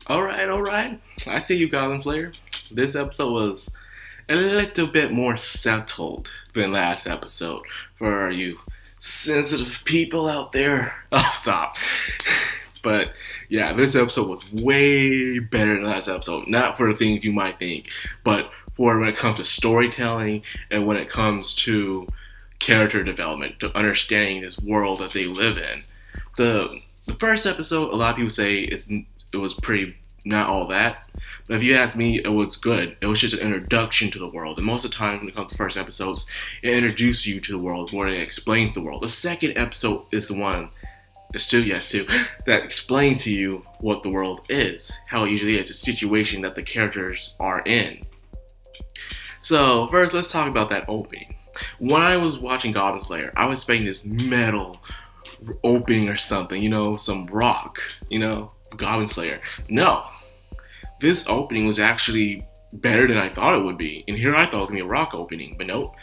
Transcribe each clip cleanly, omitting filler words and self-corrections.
Alright. I see you, Goblin Slayer. This episode was a little bit more settled than last episode for you sensitive people out there. Oh, stop. But yeah, this episode was way better than last episode. Not for the things you might think, but for when it comes to storytelling and when it comes to character development, to understanding this world that they live in. The first episode, a lot of people say it was pretty not all that. But if you ask me, it was good. It was just an introduction to the world. And most of the time, when it comes to first episodes, it introduces you to the world more than it explains the world. The second episode is the one, that explains to you what the world is, how it usually is, a situation that the characters are in. So first, let's talk about that opening. When I was watching Goblin Slayer, I was expecting this metal opening or something, some rock, Goblin Slayer. No, this opening was actually better than I thought it would be. And here I thought it was going to be a rock opening, but nope.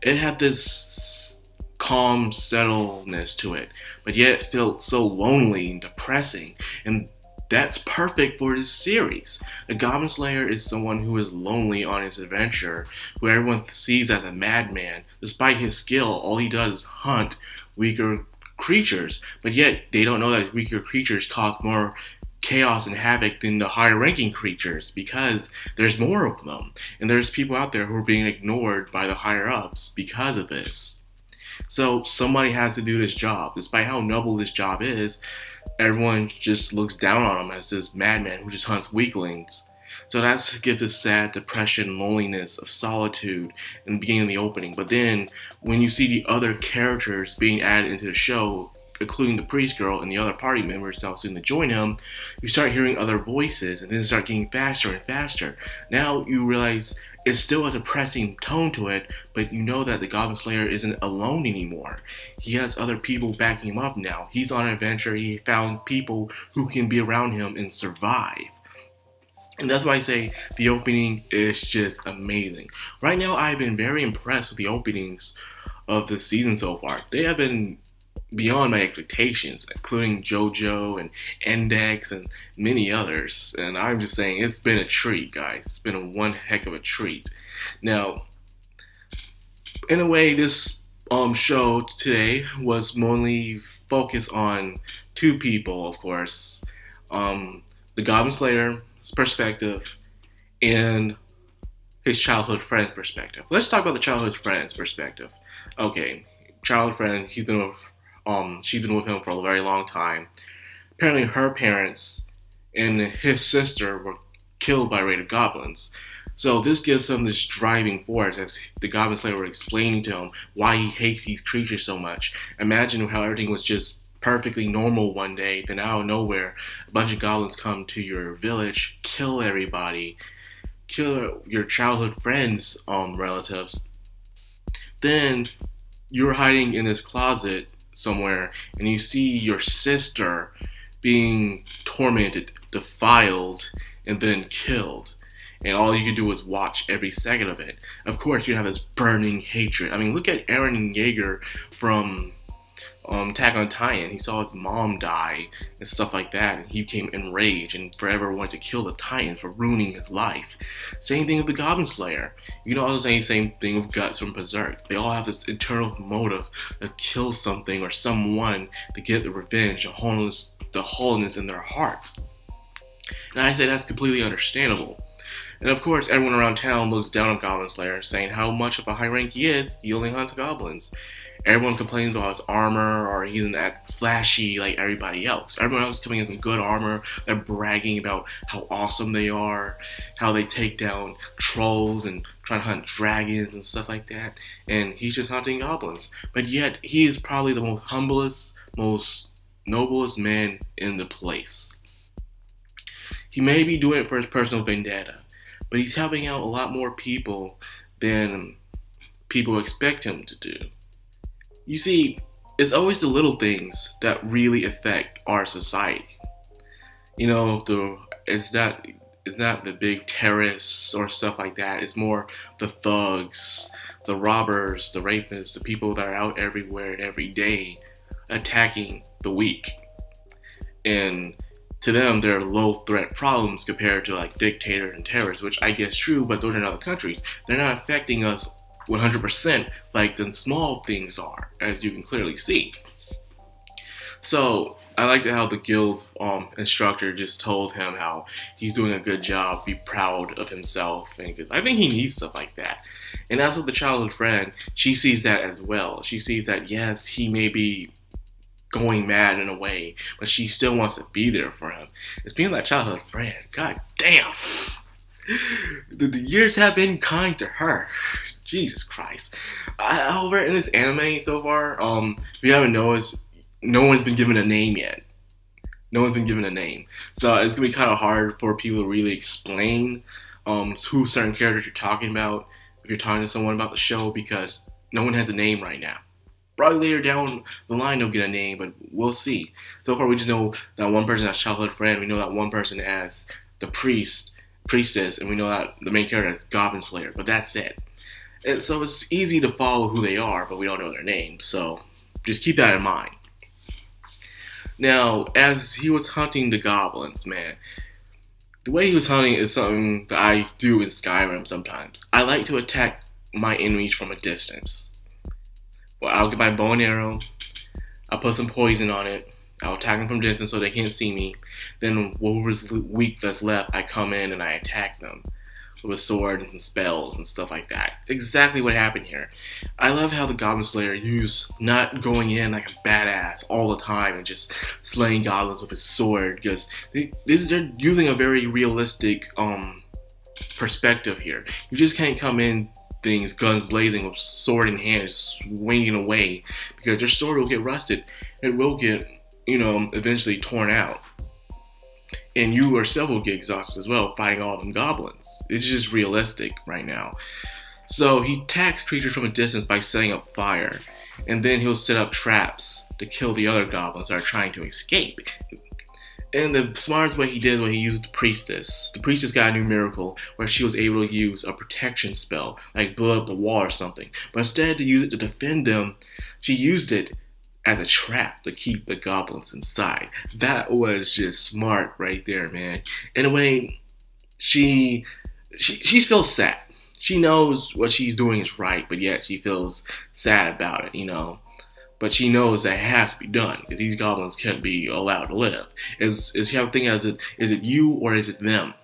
It had this calm settledness to it, but yet it felt so lonely and depressing. And that's perfect for this series. The Goblin Slayer is someone who is lonely on his adventure, who everyone sees as a madman. Despite his skill, all he does is hunt weaker creatures, but yet they don't know that weaker creatures cause more chaos and havoc than the higher ranking creatures because there's more of them, and there's people out there who are being ignored by the higher ups because of this. So somebody has to do this job. Despite how noble this job is, everyone just looks down on him as this madman who just hunts weaklings. So that gives us sad depression, loneliness, of solitude in the beginning of the opening. But then, when you see the other characters being added into the show, including the priest girl and the other party members that soon to join him, you start hearing other voices, and then start getting faster and faster. Now you realize it's still a depressing tone to it, but you know that the Goblin Slayer isn't alone anymore. He has other people backing him up now. He's on an adventure. He found people who can be around him and survive. And that's why I say the opening is just amazing. Right now, I've been very impressed with the openings of the season so far. They have been beyond my expectations, including JoJo and Index and many others. And I'm just saying, it's been a treat, guys. It's been one heck of a treat. Now, in a way, this show today was mainly focused on two people, of course. The Goblin Slayer perspective and his childhood friend's perspective. Let's talk about the childhood friend's perspective. Okay, childhood friend, she's been with him for a very long time. Apparently her parents and his sister were killed by raided goblins. So this gives him this driving force as the Goblin Slayer were explaining to him why he hates these creatures so much. Imagine how everything was just perfectly normal one day, then out of nowhere, a bunch of goblins come to your village, kill everybody, kill your childhood friends' relatives. Then you're hiding in this closet somewhere, and you see your sister being tormented, defiled, and then killed. And all you can do is watch every second of it. Of course, you have this burning hatred. I mean, look at Eren Yeager from Attack on Titan. He saw his mom die and stuff like that, and he became enraged and forever wanted to kill the Titans for ruining his life. Same thing with the Goblin Slayer. You can also say the same thing with Guts from Berserk. They all have this internal motive to kill something or someone to get the revenge, the hollowness in their heart. And I say that's completely understandable. And of course, everyone around town looks down on Goblin Slayer, saying how much of a high rank he is. He only hunts goblins. Everyone complains about his armor, or he isn't that flashy like everybody else. Everyone else is coming in some good armor. They're bragging about how awesome they are, how they take down trolls and try to hunt dragons and stuff like that. And he's just hunting goblins. But yet, he is probably the most humblest, most noblest man in the place. He may be doing it for his personal vendetta, but he's helping out a lot more people than people expect him to do. You see, it's always the little things that really affect our society. It's not the big terrorists or stuff like that. It's more the thugs, the robbers, the rapists, the people that are out everywhere and every day attacking the weak. And to them, they're low-threat problems compared to like dictators and terrorists, which I guess is true, but those are in other countries. They're not affecting us 100% like the small things are, as you can clearly see. So I liked how the guild instructor just told him how he's doing a good job, be proud of himself, and I think he needs stuff like that. And as with the childhood friend, she sees that as well. She sees that yes, he may be going mad in a way, but she still wants to be there for him. It's being that childhood friend. God damn, the years have been kind to her. Jesus Christ. However, in this anime so far, if you haven't noticed, no one's been given a name yet. No one's been given a name. So it's going to be kind of hard for people to really explain who certain characters you're talking about if you're talking to someone about the show, because no one has a name right now. Probably later down the line they'll get a name, but we'll see. So far we just know that one person as childhood friend, we know that one person as the priestess, and we know that the main character is Goblin Slayer, but that's it. And so it's easy to follow who they are, but we don't know their names, so just keep that in mind. Now, as he was hunting the goblins, man, the way he was hunting is something that I do in Skyrim sometimes. I like to attack my enemies from a distance. Well, I'll get my bow and arrow, I'll put some poison on it, I'll attack them from distance so they can't see me, then whatever's weak that's left, I come in and I attack them with a sword and some spells and stuff like that. Exactly what happened here. I love how the Goblin Slayer used not going in like a badass all the time and just slaying goblins with his sword, because they're using a very realistic perspective here. You just can't come in things guns blazing with sword in hand swinging away, because your sword will get rusted. It will get, eventually torn out. And you yourself will get exhausted as well fighting all them goblins. It's just realistic right now. So he attacks creatures from a distance by setting up fire, and then he'll set up traps to kill the other goblins that are trying to escape. And the smartest way he did was he used the priestess. The priestess got a new miracle where she was able to use a protection spell, like blow up the wall or something. But instead to use it to defend them, she used it as a trap to keep the goblins inside. That was just smart right there, man. In a way, she feels sad. She knows what she's doing is right, but yet she feels sad about it, But she knows that it has to be done, because these goblins can't be allowed to live. Is you have to think, is it you or is it them?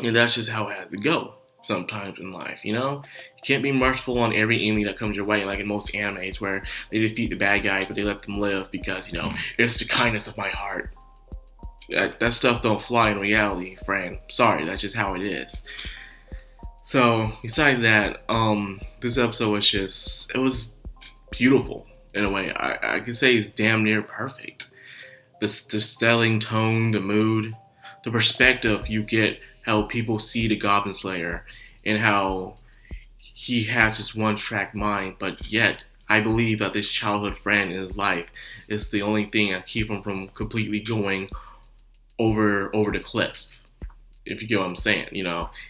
And that's just how it has to go sometimes in life, You can't be merciful on every enemy that comes your way, like in most animes where they defeat the bad guy, but they let them live because, it's the kindness of my heart. That stuff don't fly in reality, friend. Sorry, that's just how it is. So, besides that, this episode was it was beautiful in a way. I could say it's damn near perfect. The stelling tone, the mood, the perspective you get, how people see the Goblin Slayer, and how he has this one-track mind, but yet I believe that this childhood friend in his life is the only thing that keeps him from completely going over the cliff. If you get what I'm saying,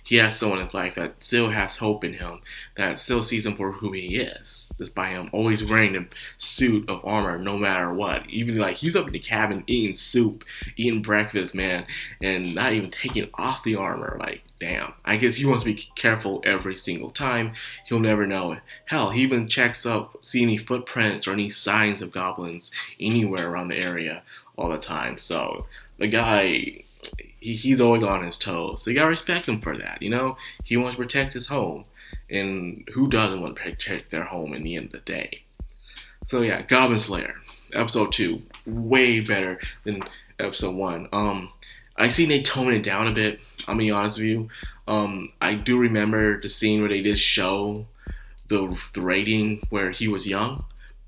he has someone in his life that still has hope in him, that still sees him for who he is, despite him always wearing the suit of armor no matter what. Even like he's up in the cabin eating soup, eating breakfast, man, and not even taking off the armor. Like, damn. I guess he wants to be careful every single time. He'll never know it. Hell, he even checks up, see any footprints or any signs of goblins anywhere around the area all the time. So the guy, he's always on his toes. So you gotta respect him for that, He wants to protect his home. And who doesn't want to protect their home in the end of the day? So yeah, Goblin Slayer, episode 2, way better than episode 1. I seen they tone it down a bit, I'll be honest with you. I do remember the scene where they did show the rating where he was young.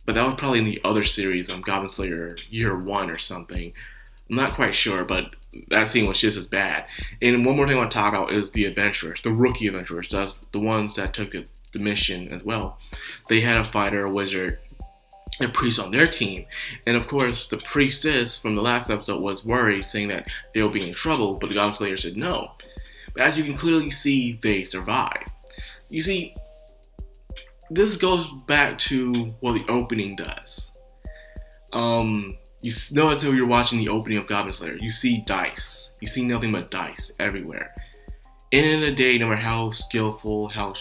But that was probably in the other series, Goblin Slayer Year 1 or something. I'm not quite sure, but that scene was just as bad. And one more thing I want to talk about is the adventurers, the rookie adventurers, the ones that took the mission as well. They had a fighter, a wizard, and a priest on their team. And of course, the priestess from the last episode was worried, saying that they'll be in trouble, but the Goblin Slayer said no. But as you can clearly see, they survived. You see, this goes back to what the opening does. You notice how you're watching the opening of Goblin Slayer. You see dice. You see nothing but dice everywhere. In the day, no matter how skillful, how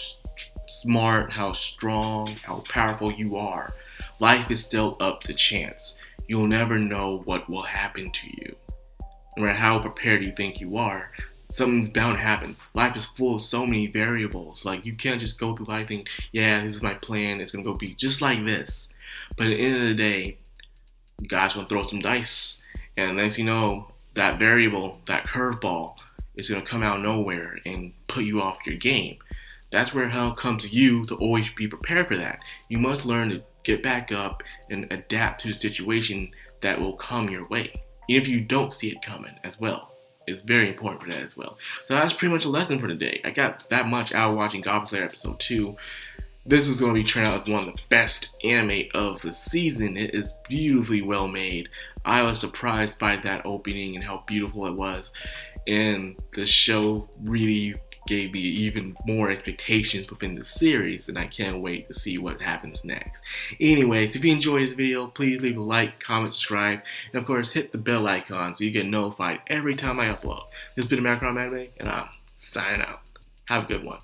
smart, how strong, how powerful you are, life is still up to chance. You'll never know what will happen to you. No matter how prepared you think you are, something's bound to happen. Life is full of so many variables. Like, you can't just go through life thinking, yeah, this is my plan, it's gonna go be just like this. But at the end of the day, God's gonna throw some dice, and next you know, that variable, that curveball, is gonna come out of nowhere and put you off your game. That's where hell comes to you to always be prepared for that. You must learn to get back up and adapt to the situation that will come your way, even if you don't see it coming as well. It's very important for that as well. So that's pretty much a lesson for today. I got that much out of watching Goblin Slayer episode 2. This is going to be turned out as one of the best anime of the season. It is beautifully well made. I was surprised by that opening and how beautiful it was. And the show really gave me even more expectations within the series, and I can't wait to see what happens next. Anyways, if you enjoyed this video, please leave a like, comment, subscribe, and of course hit the bell icon so you get notified every time I upload. This has been Madcrownxox, and I'm signing out. Have a good one.